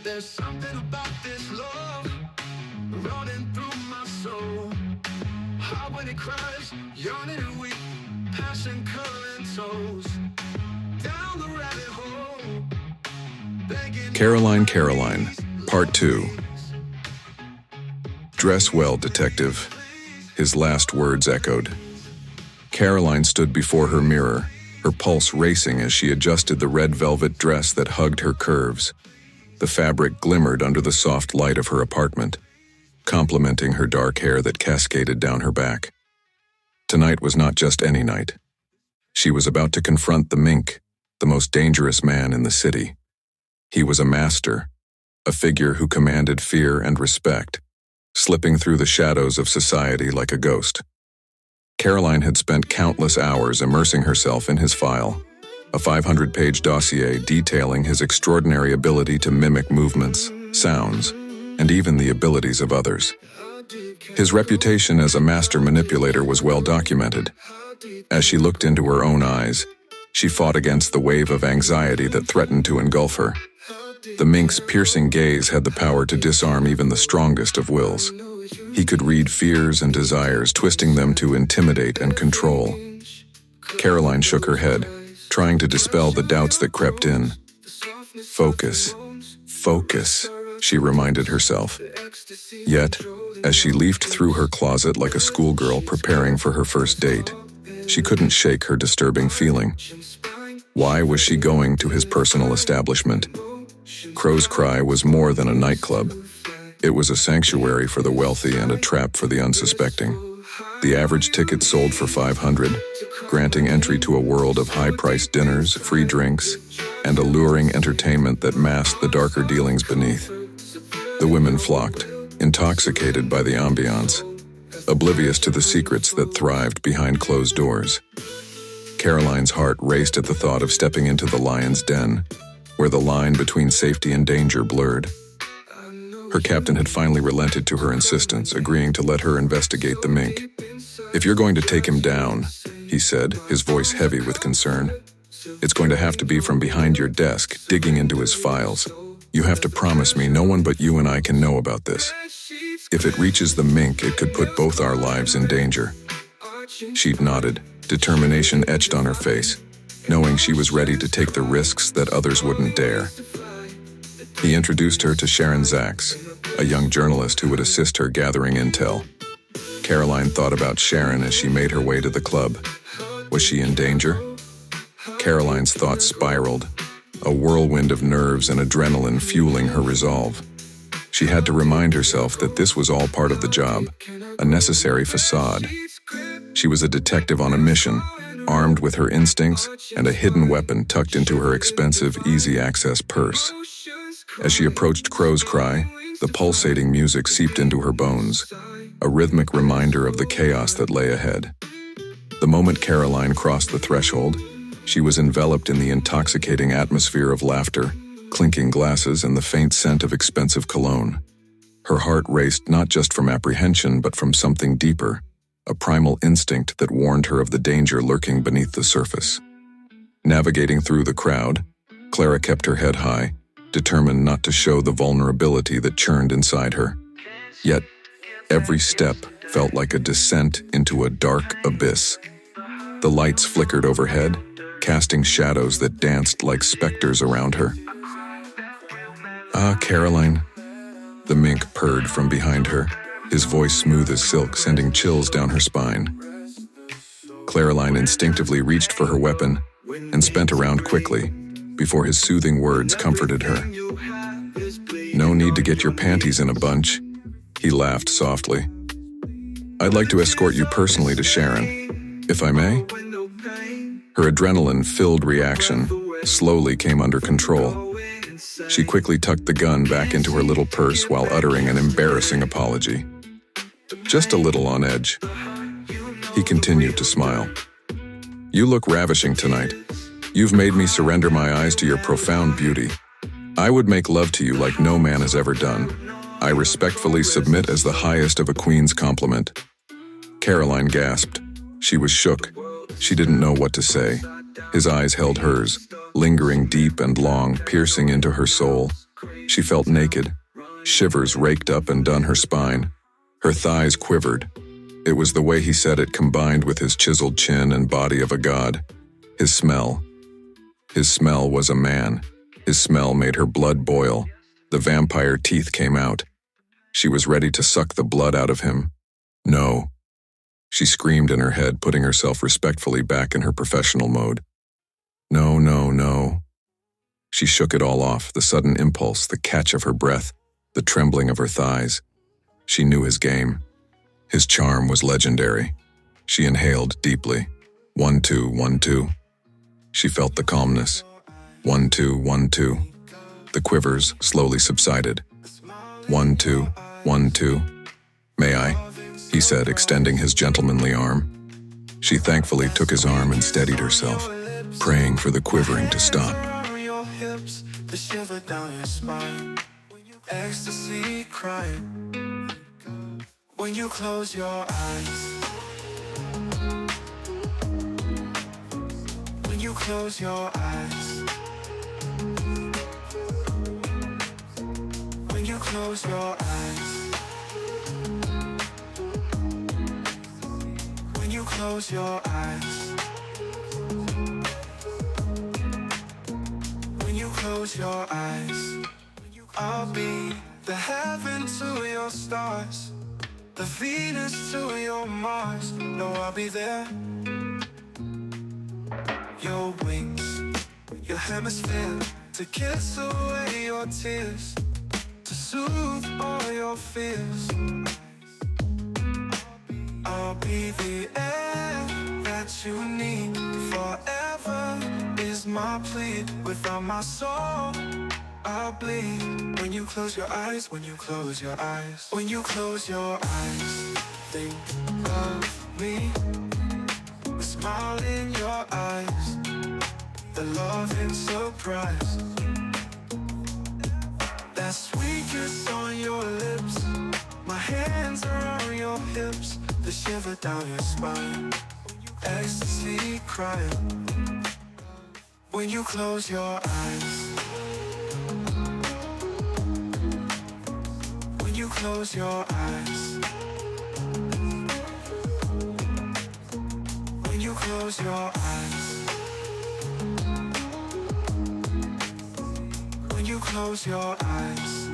There's something about this love running through my soul. Heart when it cries, yearning and weak, passion curling toes. Down the rabbit hole. Caroline, Part 2. Dress well, detective. His last words echoed. Caroline stood before her mirror, her pulse racing as she adjusted the red velvet dress that hugged her curves. The fabric glimmered under the soft light of her apartment, complementing her dark hair that cascaded down her back. Tonight was not just any night. She was about to confront the Mink, the most dangerous man in the city. He was a master, a figure who commanded fear and respect, slipping through the shadows of society like a ghost. Caroline had spent countless hours immersing herself in his file, a 500-page dossier detailing his extraordinary ability to mimic movements, sounds, and even the abilities of others. His reputation as a master manipulator was well documented. As she looked into her own eyes, she fought against the wave of anxiety that threatened to engulf her. The Mink's piercing gaze had the power to disarm even the strongest of wills. He could read fears and desires, twisting them to intimidate and control. Caroline shook her head, trying to dispel the doubts that crept in. Focus, she reminded herself. Yet, as she leafed through her closet like a schoolgirl preparing for her first date, she couldn't shake her disturbing feeling. Why was she going to his personal establishment? Crow's Cry was more than a nightclub. It was a sanctuary for the wealthy and a trap for the unsuspecting. The average ticket sold for $500, granting entry to a world of high-priced dinners, free drinks, and alluring entertainment that masked the darker dealings beneath. The women flocked, intoxicated by the ambiance, oblivious to the secrets that thrived behind closed doors. Caroline's heart raced at the thought of stepping into the lion's den, where the line between safety and danger blurred. Her captain had finally relented to her insistence, agreeing to let her investigate the Mink. "If you're going to take him down," he said, his voice heavy with concern, "it's going to have to be from behind your desk, digging into his files. You have to promise me no one but you and I can know about this. If it reaches the Mink, it could put both our lives in danger." She nodded, determination etched on her face, knowing she was ready to take the risks that others wouldn't dare. He introduced her to Sharon Sax, a young journalist who would assist her gathering intel. Caroline thought about Sharon as she made her way to the club. Was she in danger? Caroline's thoughts spiraled, a whirlwind of nerves and adrenaline fueling her resolve. She had to remind herself that this was all part of the job, a necessary facade. She was a detective on a mission, armed with her instincts and a hidden weapon tucked into her expensive, easy-access purse. As she approached Crow's Cry, the pulsating music seeped into her bones, a rhythmic reminder of the chaos that lay ahead. The moment Caroline crossed the threshold, she was enveloped in the intoxicating atmosphere of laughter, clinking glasses, and the faint scent of expensive cologne. Her heart raced not just from apprehension but from something deeper, a primal instinct that warned her of the danger lurking beneath the surface. Navigating through the crowd, Clara kept her head high, determined not to show the vulnerability that churned inside her. Yet, every step felt like a descent into a dark abyss. The lights flickered overhead, casting shadows that danced like specters around her. "Ah, Caroline," the Mink purred from behind her, his voice smooth as silk, sending chills down her spine. Caroline instinctively reached for her weapon and spent around quickly, before his soothing words comforted her. "No need to get your panties in a bunch," he laughed softly. "I'd like to escort you personally to Sharon, if I may." Her adrenaline-filled reaction slowly came under control. She quickly tucked the gun back into her little purse while uttering an embarrassing apology. "Just a little on edge." He continued to smile. "You look ravishing tonight. You've made me surrender my eyes to your profound beauty. I would make love to you like no man has ever done. I respectfully submit as the highest of a queen's compliment." Caroline gasped. She was shook. She didn't know what to say. His eyes held hers, lingering deep and long, piercing into her soul. She felt naked. Shivers raked up and down her spine. Her thighs quivered. It was the way he said it combined with his chiseled chin and body of a god. His smell. His smell was a man. His smell made her blood boil. The vampire teeth came out. She was ready to suck the blood out of him. No. She screamed in her head, putting herself respectfully back in her professional mode. No, no, no. She shook it all off, the sudden impulse, the catch of her breath, the trembling of her thighs. She knew his game. His charm was legendary. She inhaled deeply. 1, 2, 1, 2. She felt the calmness. 1, 2, 1, 2. The quivers slowly subsided. 1, 2, 1, 2. May I? He said, extending his gentlemanly arm. She thankfully took his arm and steadied herself, praying for the quivering to stop. The shiver down your spine, ecstasy crying when you close your eyes. When you close your eyes. When you close your eyes. When you close your eyes. Close your eyes. I'll be the heaven to your stars, the Venus to your Mars. No, I'll be there. Your wings, your hemisphere, to kiss away your tears, to soothe all your fears. I'll be the air that you need. Forever is my plea. Without my soul, I'll bleed. When you close your eyes, when you close your eyes. When you close your eyes, think of me. The smile in your eyes, the love and surprise, that sweet kiss on your lips. My hands around your hips, the shiver down your spine, ecstasy crying when you close your eyes. When you close your eyes. When you close your eyes. When you close your eyes.